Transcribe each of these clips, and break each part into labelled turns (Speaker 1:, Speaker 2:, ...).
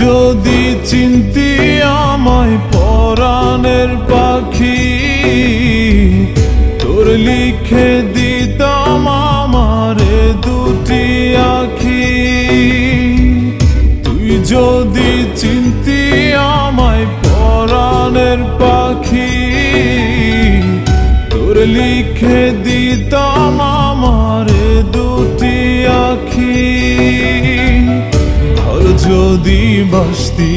Speaker 1: যদি চিনতি আমায় পরাণের পাখি, তোর লিখে দিতাম আমারে দুটি আখি। তুই যদি চিনতি আমায় পরাণের পাখি, তোর লিখে দিতাম আমারে দুটি আখি। যদি বাসতি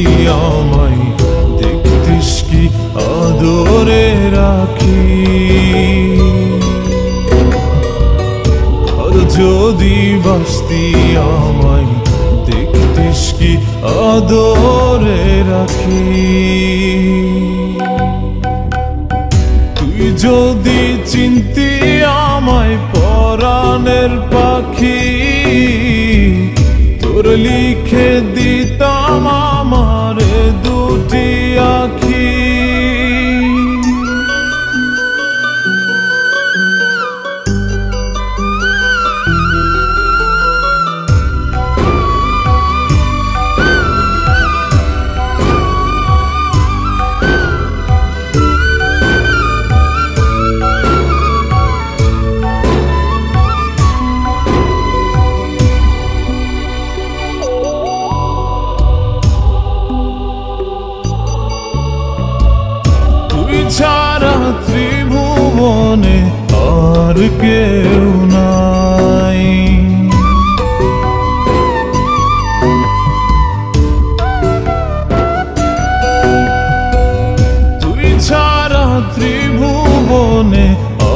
Speaker 1: আমায় দেখতিস কি আদরে রাখি। আর যদি বাসতি আমায় দেখতিস কি আদরে রাখি। তুই যদি চিনতি আমায় পরাণের পাখি, তোর লিখে দিতাম আমারে দুটি আখি। ছাড়া ত্রিভুবনে আর কেউ নাই। তুই ছাড়া ত্রিভুবনে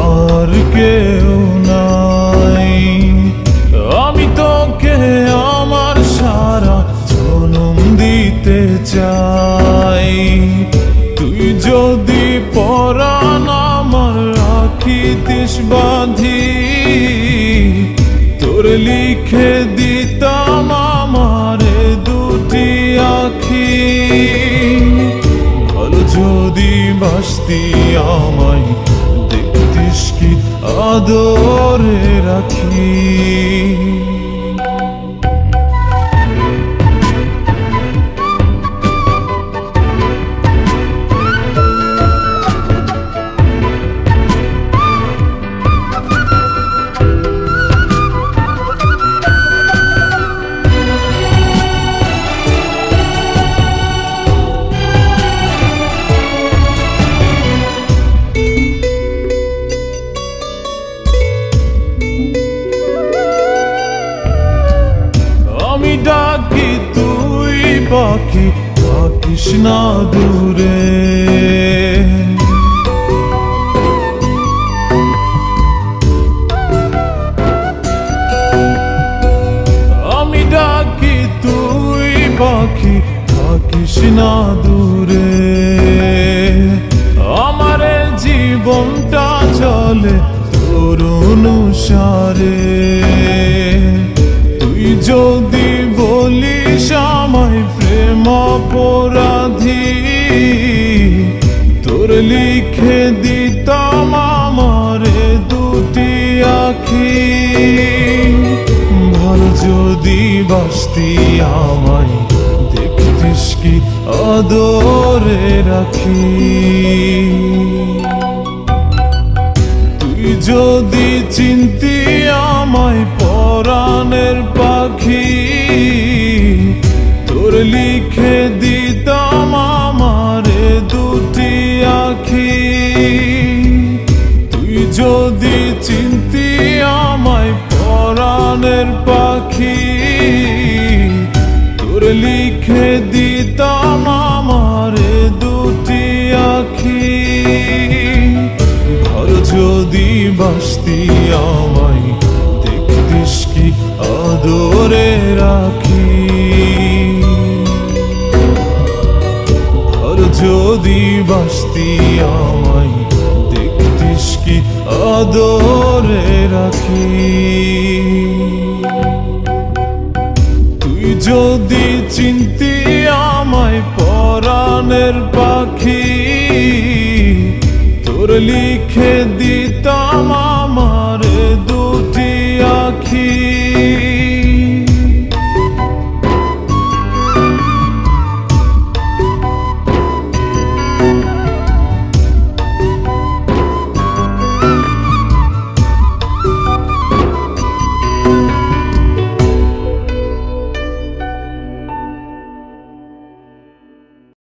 Speaker 1: আর কেউ নাই। আমি তোকে আমার সারা জনম দিতে চাই। তুই যদি পরাণ আমার রাখিতিস বাঁধি, তোর লিখে দিতাম আমারে দুটি আখি। ভালো যদি বাসতি আমায় দেখতিস কি আদরে রাখি। আমি ডাকি তুই পাখি থাকিস না দূরে। আমি ডাকি তুই পাখি থাকিস না দূরে। আমার জীবনটা চলে তোর অনুসারে। তুই যদি বলিস আমায় প্রেম অপরাধী, তোর লিখে দিতাম আমারে দুটি আখি। ভালো যদি বাসতি আমায় দেখতিস কি আদরে রাখি। তুই যদি চিনতি আমায় পরাণের পাখি, তোর লিখে দিতাম আমারে দুটি আখি। তুই যদি চিনতি আমায় পরাণের পাখি, তোর লিখে দিতাম আমারে দুটি আখি। ভালো যদি বাসতি আমায় দেখতিস কি আদরে রাখি। ভালো যদি বাসতি আমায় দেখতিস কি আদরে রাখি। তুই যদি চিনতি আমায় পরাণের পাখি, তোর লিখে দিতাম আমারে দুটি আখি।